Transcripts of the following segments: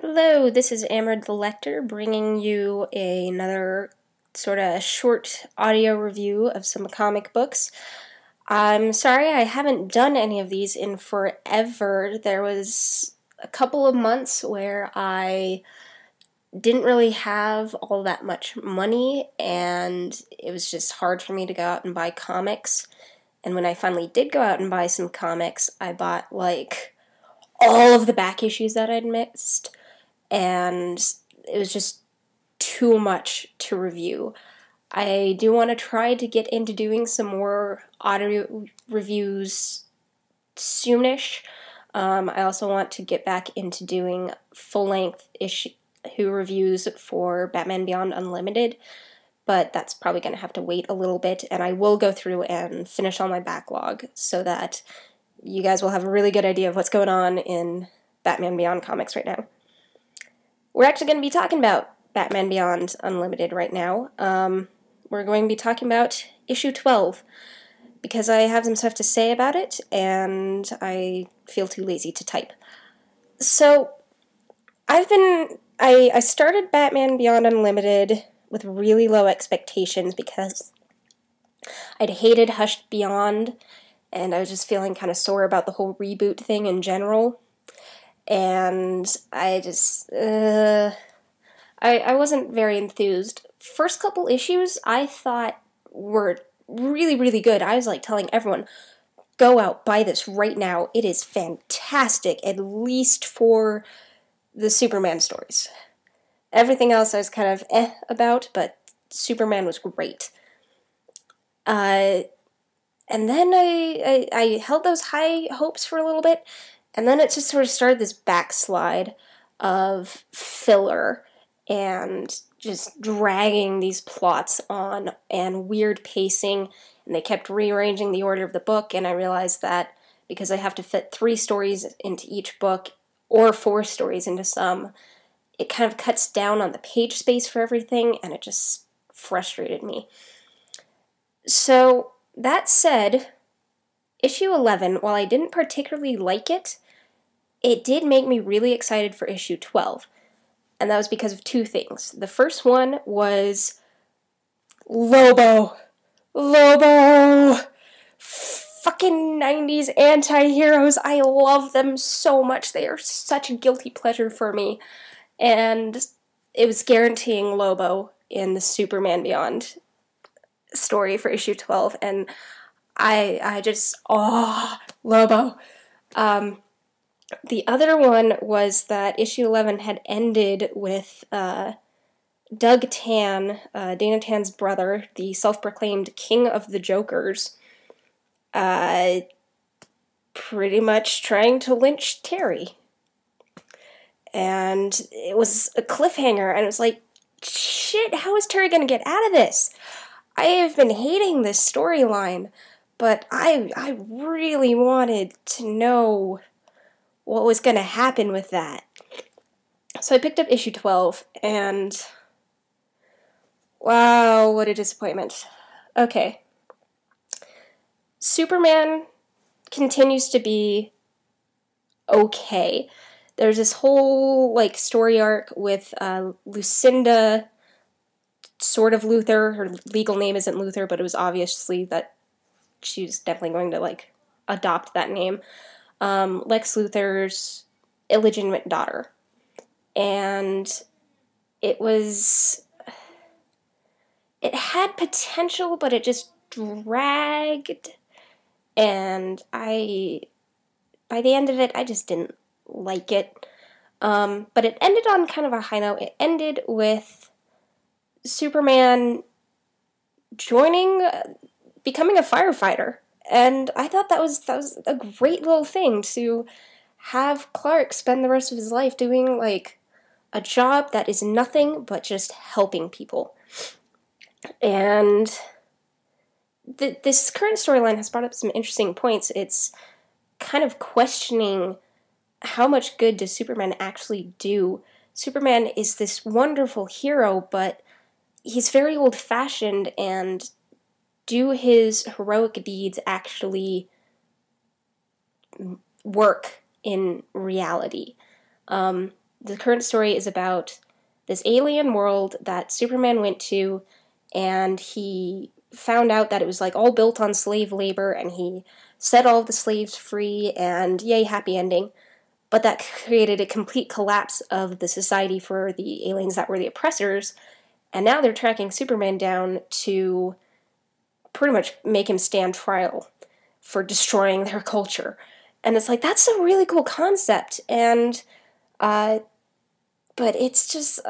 Hello, this is Amard the Lector bringing you another sort of short audio review of some comic books. I'm sorry I haven't done any of these in forever. There was a couple of months where I didn't really have all that much money and it was just hard for me to go out and buy comics. And when I finally did go out and buy some comics, I bought like all of the back issues that I'd missed. And it was just too much to review. I do want to try to get into doing some more audio reviews soonish. I also want to get back into doing full-length issue reviews for Batman Beyond Unlimited, but that's probably going to have to wait a little bit, and I will go through and finish all my backlog so that you guys will have a really good idea of what's going on in Batman Beyond comics right now. We're actually going to be talking about Batman Beyond Unlimited right now. We're going to be talking about issue 12, because I have some stuff to say about it, and I feel too lazy to type. So, I started Batman Beyond Unlimited with really low expectations because I'd hated Hushed Beyond, and I was just feeling kind of sore about the whole reboot thing in general. And I just, I wasn't very enthused. First couple issues I thought were really, really good. I was like telling everyone, go out, buy this right now. It is fantastic, at least for the Superman stories. Everything else I was kind of about, but Superman was great. And then I held those high hopes for a little bit, and then it just sort of started this backslide of filler and just dragging these plots on and weird pacing, and they kept rearranging the order of the book, and I realized that because I have to fit 3 stories into each book, or 4 stories into some, it kind of cuts down on the page space for everything, and it just frustrated me. So, that said, issue 11, while I didn't particularly like it, it did make me really excited for issue 12. And that was because of 2 things. The first one was Lobo! Lobo! Fucking 90s anti-heroes. I love them so much. They are such a guilty pleasure for me. And it was guaranteeing Lobo in the Superman Beyond story for issue 12. And I just, Lobo. The other one was that issue 11 had ended with Doug Tan, Dana Tan's brother, the self-proclaimed king of the Jokers, pretty much trying to lynch Terry. And it was a cliffhanger, and it was like, shit, how is Terry gonna get out of this? I have been hating this storyline, but I really wanted to know what was going to happen with that. So I picked up issue 12, and wow, what a disappointment. Okay. Superman continues to be okay. There's this whole, like, story arc with Lucinda, sort of Luthor. Her legal name isn't Luthor, but it was obviously that she's definitely going to, like, adopt that name. Lex Luthor's illegitimate daughter. And it had potential, but it just dragged, and by the end of it, I just didn't like it. But it ended on kind of a high note. It ended with Superman becoming a firefighter. And I thought that was a great little thing to have Clark spend the rest of his life doing, like, a job that is nothing but just helping people. And this current storyline has brought up some interesting points. It's kind of questioning how much good does Superman actually do. Superman is this wonderful hero, but he's very old-fashioned, and do his heroic deeds actually work in reality? the current story is about this alien world that Superman went to, and he found out that it was like all built on slave labor, and he set all of the slaves free, and yay, happy ending. But that created a complete collapse of the society for the aliens that were the oppressors, and now they're tracking Superman down to pretty much make him stand trial for destroying their culture. And it's like, that's a really cool concept, and, but it's just,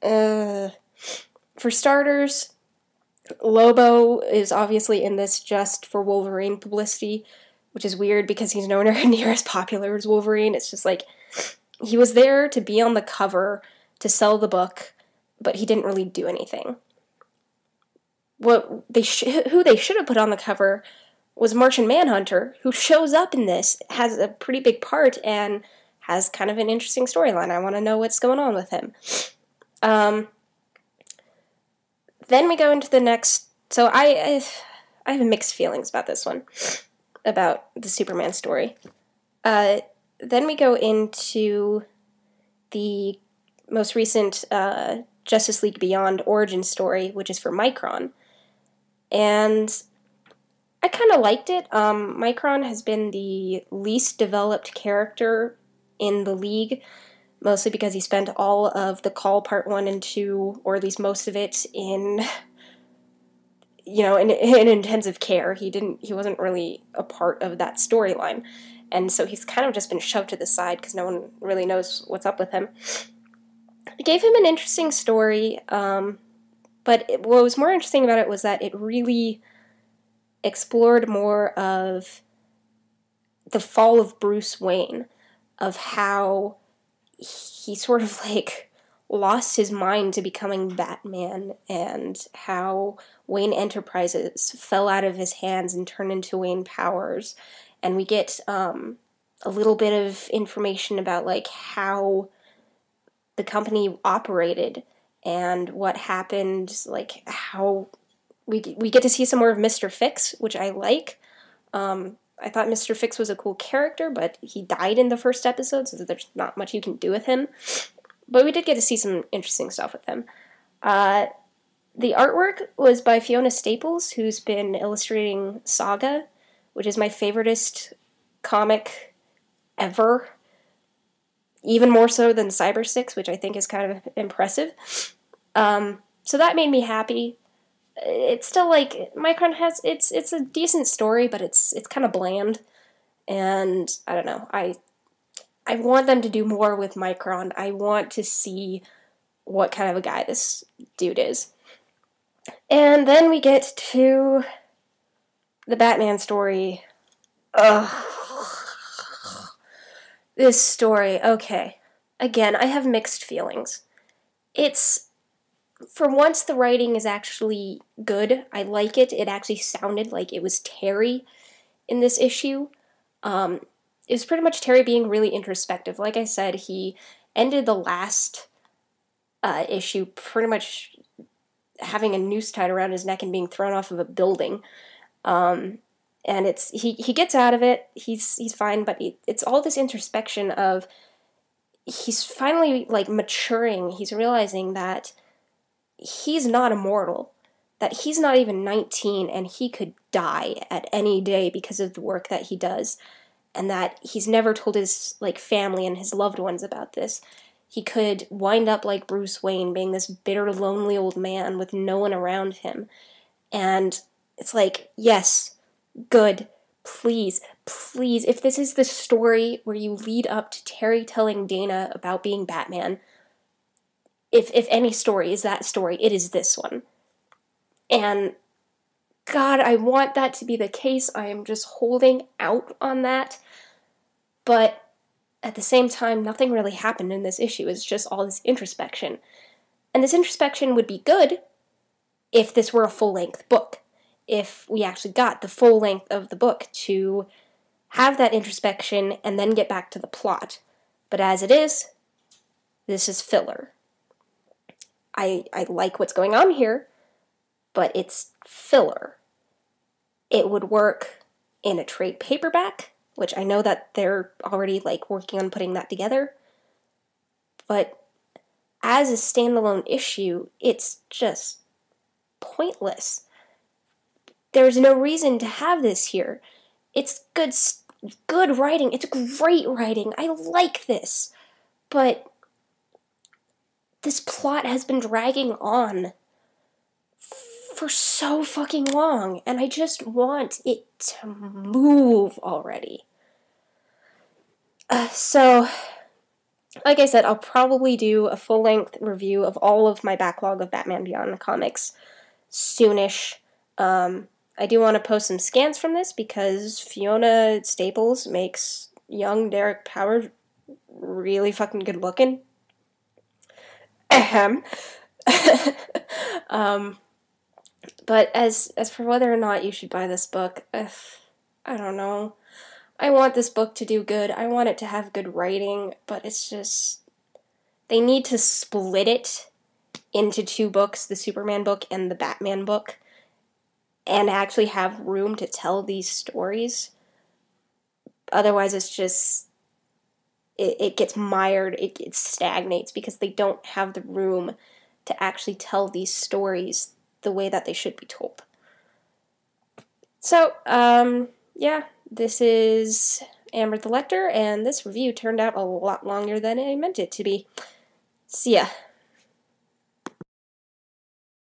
for starters, Lobo is obviously in this just for Wolverine publicity, which is weird because he's nowhere near as popular as Wolverine. It's just like, he was there to be on the cover to sell the book, but he didn't really do anything. Who they should have put on the cover was Martian Manhunter, who shows up in this, has a pretty big part, and has kind of an interesting storyline. I want to know what's going on with him. Then we go into the next... So I have mixed feelings about this one, about the Superman story. Then we go into the most recent Justice League Beyond origin story, which is for Micron. And I kind of liked it. Micron has been the least developed character in the League, mostly because he spent all of the Call Part 1 and 2, or at least most of it, in intensive care. He wasn't really a part of that storyline. And so he's kind of just been shoved to the side because no one really knows what's up with him. It gave him an interesting story, but what was more interesting about it was that it really explored more of the fall of Bruce Wayne, of how he sort of like lost his mind to becoming Batman, and how Wayne Enterprises fell out of his hands and turned into Wayne Powers. And we get a little bit of information about like how the company operated and what happened, like how we get to see some more of Mr. Fix, which I like. I thought Mr. Fix was a cool character, but he died in the first episode, so there's not much you can do with him. But we did get to see some interesting stuff with him. The artwork was by Fiona Staples, who's been illustrating Saga, which is my favoritist comic ever. Even more so than Cyber 6, which I think is kind of impressive. So that made me happy. It's still like, Micron has, it's a decent story, but it's kind of bland. And I don't know, I want them to do more with Micron. I want to see what kind of a guy this dude is. And then we get to the Batman story. Ugh. This story, okay. Again, I have mixed feelings. For once, the writing is actually good. I like it. It actually sounded like it was Terry in this issue. It was pretty much Terry being really introspective. Like I said, he ended the last issue pretty much having a noose tied around his neck and being thrown off of a building. And he gets out of it, he's fine, but it's all this introspection of, he's finally, like, maturing, he's realizing that he's not immortal, that he's not even 19, and he could die at any day because of the work that he does, and that he's never told his, like, family and his loved ones about this. He could wind up like Bruce Wayne, being this bitter, lonely old man with no one around him, and it's like, yes, good, please, if this is the story where you lead up to Terry telling Dana about being Batman, if any story is that story, it is this one. And God, I want that to be the case. I am just holding out on that. But at the same time, nothing really happened in this issue. It's just all this introspection. And this introspection would be good if this were a full-length book. If we actually got the full length of the book to have that introspection and then get back to the plot. But as it is, this is filler. I like what's going on here, but it's filler. It would work in a trade paperback, which I know that they're already like working on putting that together, but as a standalone issue, it's just pointless. There's no reason to have this here. It's good writing. It's great writing. I like this. But this plot has been dragging on for so fucking long, and I just want it to move already. So, like I said, I'll probably do a full-length review of all of my backlog of Batman Beyond comics soonish. I do want to post some scans from this because Fiona Staples makes young Derek Powers really fucking good looking. Ahem. But as for whether or not you should buy this book, I don't know. I want this book to do good. I want it to have good writing, but it's just... They need to split it into 2 books, the Superman book and the Batman book, and actually have room to tell these stories. Otherwise, it's just... It gets mired, it stagnates, because they don't have the room to actually tell these stories the way that they should be told. So, yeah, this is Amber the Lecter, and this review turned out a lot longer than I meant it to be. See ya.